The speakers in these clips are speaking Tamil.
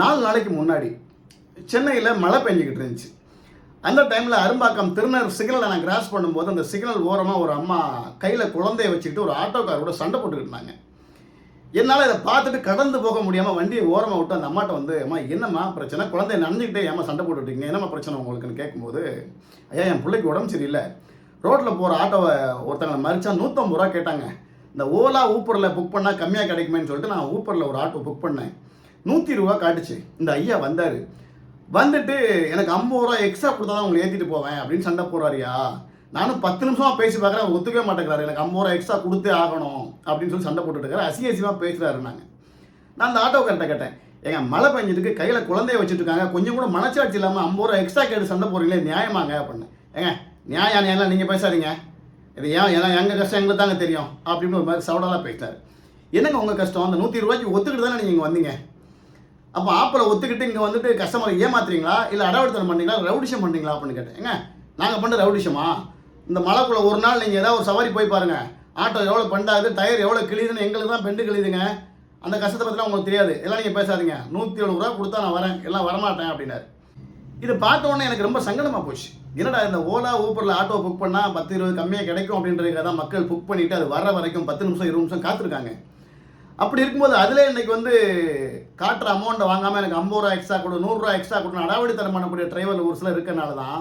4 நாளைக்கு முன்னாடி சென்னையில் மழை பெஞ்சிக்கிட்டு இருந்துச்சு. அந்த டைமில் அரும்பாக்கம் திருநர் சிக்னலை நான் கிராஸ் பண்ணும்போது அந்த சிக்னல் ஓரமாக ஒரு அம்மா கையில் குழந்தைய வச்சுக்கிட்டு ஒரு ஆட்டோக்காரோட சண்டை போட்டுக்கிட்டு இருந்தாங்க. என்னால் இதை பார்த்துட்டு கடந்து போக முடியாமல் வண்டியை ஓரமாக விட்டு அந்த அம்மாட்ட வந்து, அம்மா என்னம்மா பிரச்சனை, குழந்தைய நனைஞ்சிக்கிட்டே ஏமா சண்டை போட்டுவிட்டீங்க, என்னம்மா பிரச்சனை உங்களுக்குன்னு கேட்கும்போது, ஐயா என் பிள்ளைக்கு உடம்பு சரியில்லை, ரோட்டில் போகிற ஆட்டோவை ஒருத்தங்களை மறிச்சா 150 ரூபா கேட்டாங்க. இந்த ஓலா ஊப்பரில் புக் பண்ணால் கம்மியாக கிடைக்குமேன்னு சொல்லிட்டு நான் ஊப்பரில் ஒரு ஆட்டோ புக் பண்ணேன். 120 ரூபா காட்டுச்சு. இந்த ஐயா வந்தார், வந்துட்டு எனக்கு 50 ரூபா எக்ஸ்ட்ரா கொடுத்தா தான் உங்களை ஏற்றிட்டு போவேன் அப்படின்னு சண்டை போடுறாரியா. நானும் 10 நிமிஷமாக பேசி பார்க்குறேன், ஒத்துக்கவே மாட்டேங்கிறாரு, எனக்கு 50 ரூபா எக்ஸ்ட்ரா கொடுத்தே ஆகணும் அப்படின்னு சொல்லி சண்டை போட்டுட்டு இருக்காரு. அசிங்கமாக பேசுகிறாரு. நான் அந்த ஆட்டோக்கார்ட்ட கேட்டேன், ஏங்க மழை பெஞ்சிருக்கு, கையில் குழந்தைய வச்சுட்டு இருக்காங்க, கொஞ்சம் கூட மனச்சாட்சி இல்லாமல் 50 ரூபா எக்ஸ்ட்ரா கேட்டு சண்டை போடுறீங்களே, நியாயமாங்க அப்படின்னு. ஏங்க நியாயம் நீங்கள் பேசாதீங்க, இது ஏன் எங்கள் கஷ்டம் எங்களுக்கு தாங்க தெரியும் அப்படின்னு ஒரு மாதிரி சவுடாலாக பேசிட்டார். என்னங்க உங்கள் கஷ்டம், அந்த 120 ரூபாய்க்கு ஒத்துக்கிட்டு தானே நீங்கள் இங்கே வந்தீங்க, அப்போ ஆப்பில் ஒத்துக்கிட்டு இங்கே வந்துட்டு கஸ்டமரை ஏமாத்துறீங்களா இல்லை அடாவடித்தனம் பண்ணுறீங்களா, ரவுடிஷம் பண்ணுறீங்களா அப்படின்னு கேட்டேன். ஏங்க நாங்கள் பண்ணுற ரவுடிஷமா, இந்த மழைக்குள்ளே ஒரு நாள் நீங்கள் ஏதாவது ஒரு சவாரி போய் பாருங்கள், ஆட்டோ எவ்வளோ பண்டாது, டயர் எவ்வளோ கிழிதுன்னு எங்களுக்கு தான் பெண்டு கிழிதுங்க, அந்த கஷ்டத்தை பற்றிலாம் உங்களுக்கு தெரியாது, எல்லாம் நீங்கள் பேசாதீங்க, 170 ரூபா கொடுத்தா நான் வரேன், எல்லாம் வரமாட்டேன் அப்படின்னாரு. இதை பார்த்த உடனே எனக்கு ரொம்ப சங்கடமாக போச்சு. என்னடா இந்த ஓலா ஊப்பரில் ஆட்டோ புக் பண்ணால் 10-20 கம்மியாக கிடைக்கும் அப்படின்றதுக்காக தான் மக்கள் புக் பண்ணிவிட்டு அது வர வரைக்கும் 10 நிமிஷம் 20 நிமிஷம் காத்திருக்காங்க. அப்படி இருக்கும்போது அதில் இன்றைக்கி வந்து காட்டுற அமௌண்ட்டை வாங்காமல் எனக்கு 50 ரூபா எக்ஸ்ட்ரா கொடு, 100 ரூபா எக்ஸ்ட்ரா கொடுன்னு அடாவடித்தனம் பண்ணக்கூடிய டிரைவர் ஒரு சிலர் இருக்கிறனால தான்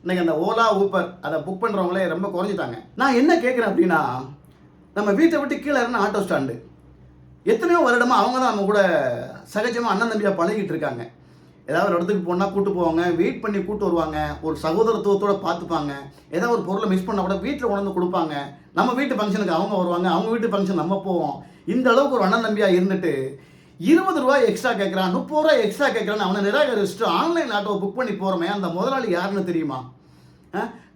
இன்றைக்கி அந்த ஓலா ஊப்பர் அதை புக் பண்ணுறவங்களே ரொம்ப குறைஞ்சிட்டாங்க. நான் என்ன கேட்குறேன் அப்படின்னா, நம்ம வீட்டை விட்டு கீழே இறங்கின ஆட்டோ ஸ்டாண்டு எத்தனையோ வருடமாக அவங்க தான் நம்ம கூட சகஜமாக அண்ணன் தம்பியாக பழகிட்டு இருக்காங்க. ஏதாவது ஒரு இடத்துக்கு போனால் கூட்டு போவாங்க, வெயிட் பண்ணி கூட்டு வருவாங்க, ஒரு சகோதரத்துவத்தோடு பார்த்துப்பாங்க, ஏதாவது ஒரு பொருளை மிஸ் பண்ணால் கூட வீட்டில் கொண்டு கொடுப்பாங்க, நம்ம வீட்டு ஃபங்க்ஷனுக்கு அவங்க வருவாங்க, அவங்க வீட்டு ஃபங்க்ஷன் நம்ம போவோம். இந்த அளவுக்கு ஒரு அண்ணன் தம்பியாக இருந்துட்டு 20 ரூபாய் எக்ஸ்ட்ரா கேட்குறான், 30 ரூபாய் எக்ஸ்ட்ரா கேட்குறான்னு அவனை நிராகரிச்சுட்டு ஆன்லைன் ஆட்டோவை புக் பண்ணி போகிறோமே, அந்த முதலாளி யாருன்னு தெரியுமா?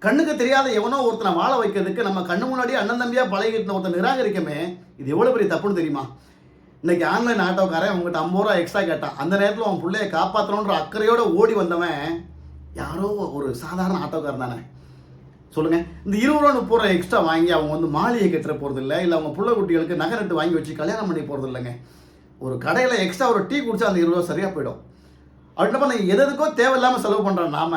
கண்ணுக்கு தெரியாத எவனோ ஒருத்தனை வாழ வைக்கிறதுக்கு நம்ம கண்ணு முன்னாடியே அண்ணன் தம்பியாக பழகிட்டு ஒருத்தன் நிராகரிக்கமே, இது எவ்வளோ பெரிய தப்புன்னு தெரியுமா? இன்றைக்கி ஆன்லைன் ஆட்டோக்காரன் உங்கள்கிட்ட 50 ரூபா எக்ஸ்ட்ரா கேட்டான், அந்த நேரத்தில் அவன் பிள்ளையை காப்பாற்றணுன்ற அக்கறையோடு ஓடி வந்தவன் யாரோ ஒரு சாதாரண ஆட்டோக்காரன் தானே சொல்லுங்கள். இந்த 20 ரூபா 30 ரூபா எக்ஸ்ட்ரா வாங்கி அவங்க வந்து மாளிகை கட்டுற போகிறது இல்லை, இல்லை அவங்க பிள்ளை குட்டிகளுக்கு நகை நட்டு வாங்கி வச்சு கல்யாணம் பண்ணி போகிறது இல்லைங்க. ஒரு கடையில் எக்ஸ்ட்ரா ஒரு டீ குடிச்சா அந்த 20 ரூபா சரியாக போயிடும். அப்படின்னப்ப நான் எதுக்கோ தேவையில்லாமல் செலவு பண்ணுறேன். நாம்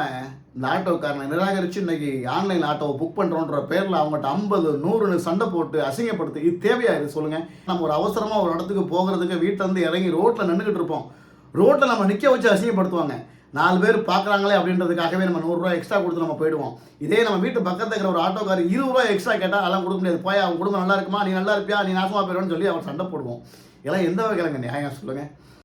இந்த ஆட்டோக்காரனை நிராகரித்து இன்றைக்கி ஆன்லைன் ஆட்டோவை புக் பண்ணுறோன்ற பேரில் அவங்ககிட்ட 50 100ன்னு சண்டை போட்டு அசிங்கப்படுத்து, இது தேவையா இது சொல்லுங்கள்? நம்ம ஒரு அவசரமாக ஒரு இடத்துக்கு போகிறதுக்கு வீட்டிலேருந்து இறங்கி ரோட்டில் நின்றுக்கிட்டு இருப்போம், ரோட்டில் நம்ம நிற்க வச்சு அசிங்கப்படுத்துவாங்க, 4 பேர் பார்க்குறாங்களே அப்படின்றதுக்காகவே நம்ம 100 ரூபா எக்ஸ்ட்ரா கொடுத்து நம்ம போயிடுவோம். இதே நம்ம வீட்டு பக்கத்தில் இருக்கிற ஒரு ஆட்டோக்கார் 20 ரூபா எக்ஸ்ட்ரா கேட்டால் அதெல்லாம் கொடுக்க முடியாது, போய் அவன் குடும்பம் நல்லா இருக்குமா, நீ நல்லா இருப்பியா, நீ நாசமாக போயிடுவான்னு சொல்லி அவர் சண்டை போடுவோம். இதெல்லாம் எந்த வகையிலங்க நியாயம் சொல்லுங்கள்?